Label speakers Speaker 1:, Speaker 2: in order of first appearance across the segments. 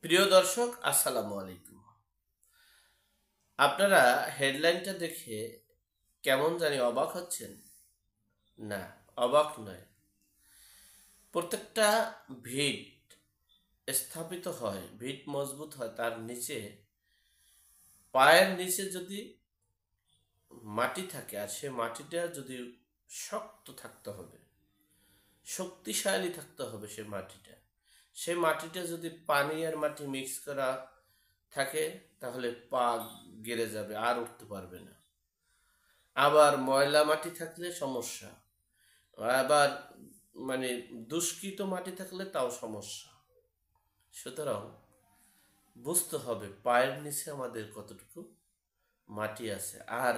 Speaker 1: প্রিয় দর্শক, আসসালামু আলাইকুম। আপনারা হেডলাইনটা দেখে কেমন জানি অবাক হচ্ছেন? না, অবাক নয়। প্রত্যেকটা ভিত স্থাপিত হয়, ভিত মজবুত হয় তার নিচে, পায়ের নিচে যদি মাটি থাকে, আর সে মাটিটা যদি শক্ত থাকতে হবে, শক্তিশালী থাকতে হবে। সে মাটিটা যদি পানি আর মাটি মিক্স করা থাকে, তাহলে পা গেড়ে যাবে, আর উঠতে পারবে না। আবার ময়লা মাটি থাকলে সমস্যা, আবার মানে দুষ্কৃত মাটি থাকলে তাও সমস্যা। সুতরাং বুঝতে হবে পায়ের নিচে আমাদের কতটুকু মাটি আছে, আর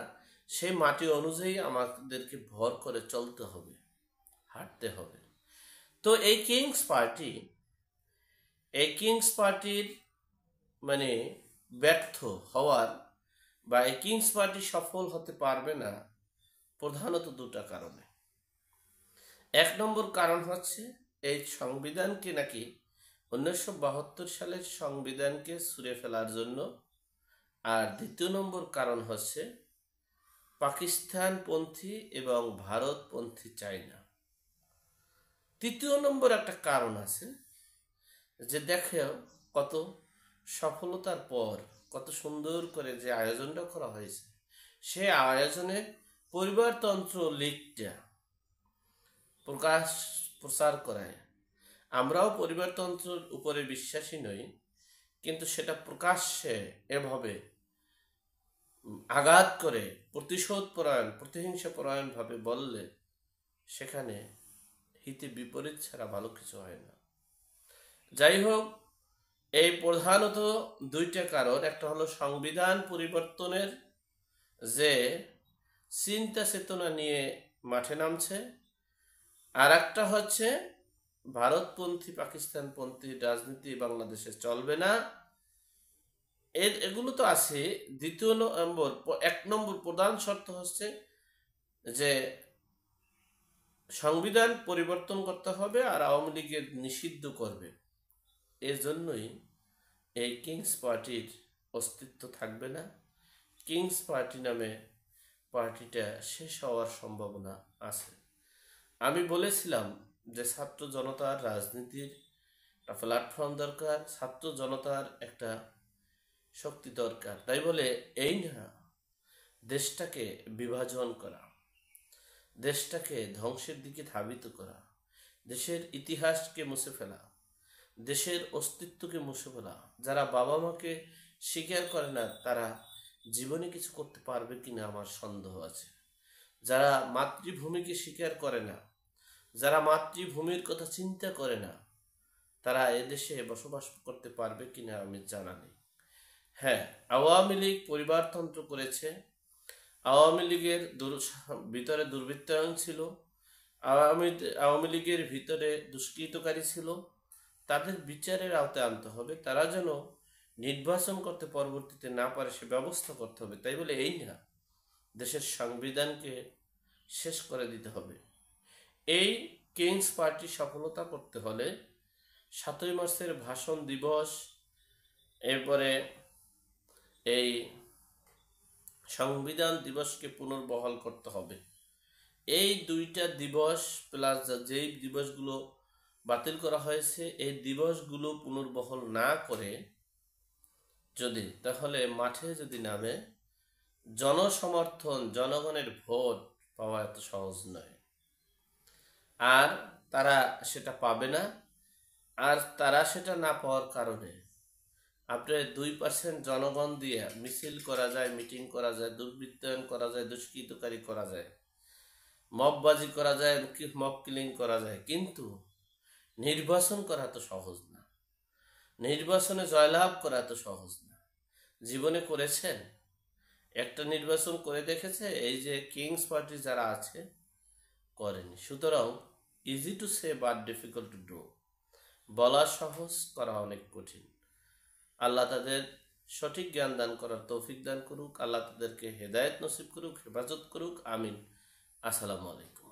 Speaker 1: সেই মাটি অনুযায়ী আমাদেরকে ভর করে চলতে হবে, হাঁটতে হবে। তো এই কিংস পার্টির মানে ব্যর্থ হওয়ার, বা এই কিংস পার্টি সফল হতে পারবে না প্রধানত দুটা কারণে। এক নম্বর কারণ হচ্ছে এই সংবিধানকে নাকি 1972 সালের সংবিধানকে ছুঁড়ে ফেলার জন্য। আর দ্বিতীয় নম্বর কারণ হচ্ছে পাকিস্তানপন্থী এবং ভারতপন্থী চায়না। তৃতীয় নম্বর একটা কারণ আছে, যে দেখে কত সফলতার পর কত সুন্দর করে যে আয়োজনটা করা হয়েছে, সে আয়োজনে পরিবারতন্ত্র লিগটা প্রচার করায়। আমরাও পরিবারতন্ত্রের উপরে বিশ্বাসী নই, কিন্তু সেটা প্রকাশ্যে এভাবে আঘাত করে প্রতিশোধ পরায়ণ, প্রতিহিংসা পরায়ণ ভাবে বললে সেখানে হিতে বিপরীত ছাড়া ভালো কিছু হয় না। যাই হোক, এই প্রধানত দুইটা কারণ। একটা হলো সংবিধান পরিবর্তনের যে চিন্তা চেতনা নিয়ে মাঠে নামছে, আর একটা হচ্ছে ভারতপন্থী পাকিস্তানপন্থী রাজনীতি বাংলাদেশে চলবে না। এগুলো তো আছে। দ্বিতীয় নম্বর, এক নম্বর প্রধান শর্ত হচ্ছে যে সংবিধান পরিবর্তন করতে হবে আর আওয়ামী লীগের নিষিদ্ধ করবে। এর জন্যই এই কিংস পার্টির অস্তিত্ব থাকবে না। কিংস পার্টি নামে পার্টিটা শেষ হওয়ার সম্ভাবনা আছে। আমি বলেছিলাম যে ছাত্র জনতার রাজনীতির একটা প্ল্যাটফর্ম দরকার, ছাত্র জনতার একটা শক্তি দরকার। তাই বলে এই না দেশটাকে বিভাজন করা, দেশটাকে ধ্বংসের দিকে ধাবিত করা, দেশের ইতিহাসকে মুছে ফেলা, দেশের অস্তিত্বকে মুছে ফেলা। যারা বাবা মাকে স্বীকার করে না, তারা জীবনে কিছু করতে পারবে কিনা আমার সন্দেহ আছে। যারা মাতৃভূমিকে স্বীকার করে না, যারা মাতৃভূমির কথা চিন্তা করে না, তারা এদেশে বসবাস করতে পারবে কিনা আমি জানা নেই। হ্যাঁ, আওয়ামী লীগ পরিবারতন্ত্র করেছে, আওয়ামী লীগের ভিতরে দুর্বৃত্তায়ন ছিল, আওয়ামী লীগের ভিতরে দুষ্কৃতকারী ছিল। তাদের বিচারের আওতায় আনতে হবে। তারা যেন নির্বাচন করতে পরবর্তীতে না পারে সে ব্যবস্থা করতে হবে। তাই বলে এই না দেশের সংবিধানকে শেষ করে দিতে হবে। এই কিংস পার্টি সফলতা করতে হলে 7ই মার্চের ভাষণ দিবস, এরপরে এই সংবিধান দিবসকে পুনর্বহাল করতে হবে। এই দুইটা দিবস প্লাস যেই দিবসগুলো বাতিল করা হয়েছে, এই দিবসগুলো পুনর্বহাল না করে যদি, তাহলে মাঠে যদি নামে, জনসমর্থন, জনগণের ভোট পাওয়া এত সহজ নয়। আর তারা সেটা পাবে না। আর তারা সেটা না পাওয়ার কারণে আপনার 2% জনগণ দিয়ে মিছিল করা যায়, মিটিং করা যায়, দুর্বৃত্তায়ন করা যায়, দুষ্কৃতকারী করা যায়, মববাজি করা যায়, মব কিলিং করা যায়, কিন্তু নির্বাচন করা তো সহজ না। নির্বাচনে জয়লাভ করা তো সহজ না। জীবনে করেছেন? একটা নির্বাচন করে দেখেছে? এই যে কিংস পার্টি যারা আছে, করেনি। সুতরাং easy to say but difficult to do, বলা সহজ, করা অনেক কঠিন। আল্লাহ তাদের সঠিক জ্ঞান দান করার তৌফিক দান করুক, আল্লাহ তাদেরকে হেদায়েত নসিব করুক, হেফাজত করুক, আমিন। আসসালামু আলাইকুম।